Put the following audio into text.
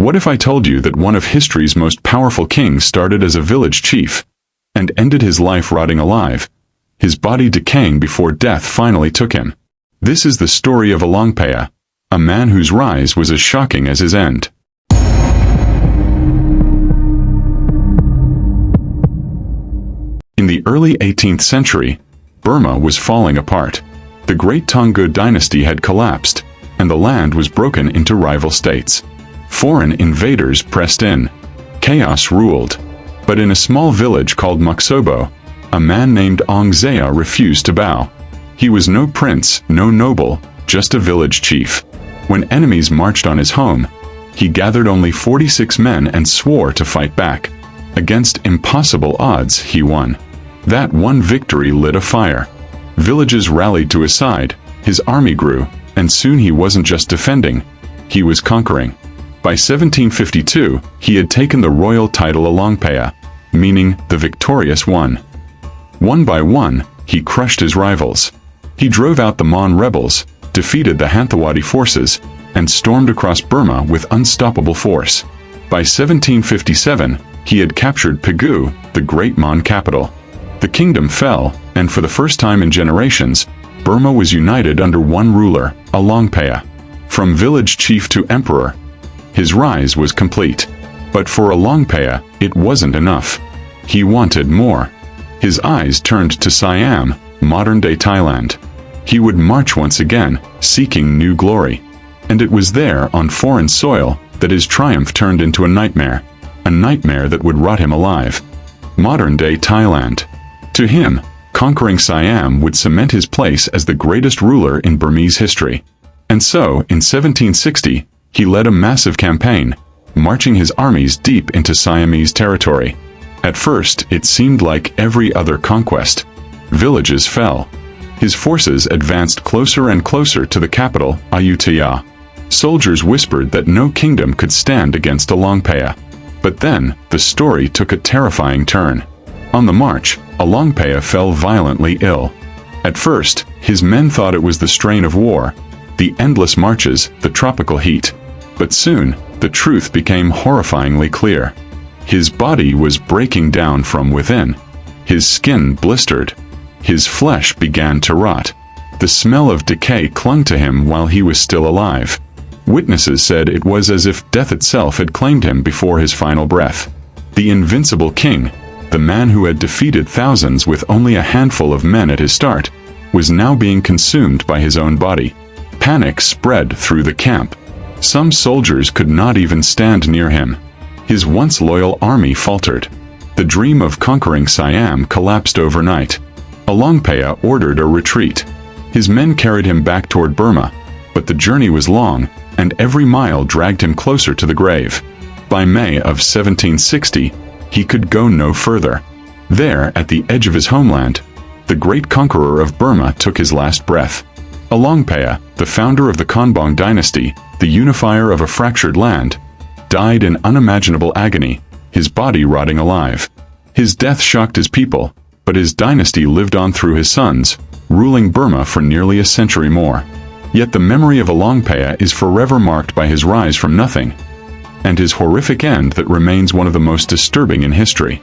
What if I told you that one of history's most powerful kings started as a village chief and ended his life rotting alive, his body decaying before death finally took him? This is the story of Alaungpaya, a man whose rise was as shocking as his end. In the early 18th century, Burma was falling apart. The great Taungoo dynasty had collapsed, and the land was broken into rival states. Foreign invaders pressed in. Chaos ruled. But in a small village called Muksobo, a man named Alaungpaya refused to bow. He was no prince, no noble, just a village chief. When enemies marched on his home, he gathered only 46 men and swore to fight back. Against impossible odds, he won. That one victory lit a fire. Villages rallied to his side, his army grew, and soon he wasn't just defending, he was conquering. By 1752, he had taken the royal title Alaungpaya, meaning the victorious one. One by one, he crushed his rivals. He drove out the Mon rebels, defeated the Hanthawadi forces, and stormed across Burma with unstoppable force. By 1757, he had captured Pegu, the great Mon capital. The kingdom fell, and for the first time in generations, Burma was united under one ruler, Alaungpaya. From village chief to emperor, his rise was complete. But for Alaungpaya, it wasn't enough. He wanted more. His eyes turned to Siam, modern-day Thailand. He would march once again, seeking new glory. And it was there, on foreign soil, that his triumph turned into a nightmare that would rot him alive. Modern-day Thailand. To him, conquering Siam would cement his place as the greatest ruler in Burmese history. And so, in 1760, he led a massive campaign, marching his armies deep into Siamese territory. At first, it seemed like every other conquest. Villages fell. His forces advanced closer and closer to the capital, Ayutthaya. Soldiers whispered that no kingdom could stand against Alaungpaya. But then, the story took a terrifying turn. On the march, Alaungpaya fell violently ill. At first, his men thought it was the strain of war, the endless marches, the tropical heat. But soon, the truth became horrifyingly clear. His body was breaking down from within. His skin blistered. His flesh began to rot. The smell of decay clung to him while he was still alive. Witnesses said it was as if death itself had claimed him before his final breath. The invincible king, the man who had defeated thousands with only a handful of men at his start, was now being consumed by his own body. Panic spread through the camp. Some soldiers could not even stand near him. His once loyal army faltered. The dream of conquering Siam collapsed overnight. Alaungpaya ordered a retreat. His men carried him back toward Burma, but the journey was long, and every mile dragged him closer to the grave. By May of 1760, he could go no further. There, at the edge of his homeland, the great conqueror of Burma took his last breath. Alaungpaya, the founder of the Konbaung dynasty, the unifier of a fractured land, died in unimaginable agony, his body rotting alive. His death shocked his people, but his dynasty lived on through his sons, ruling Burma for nearly a century more. Yet the memory of Alaungpaya is forever marked by his rise from nothing, and his horrific end that remains one of the most disturbing in history.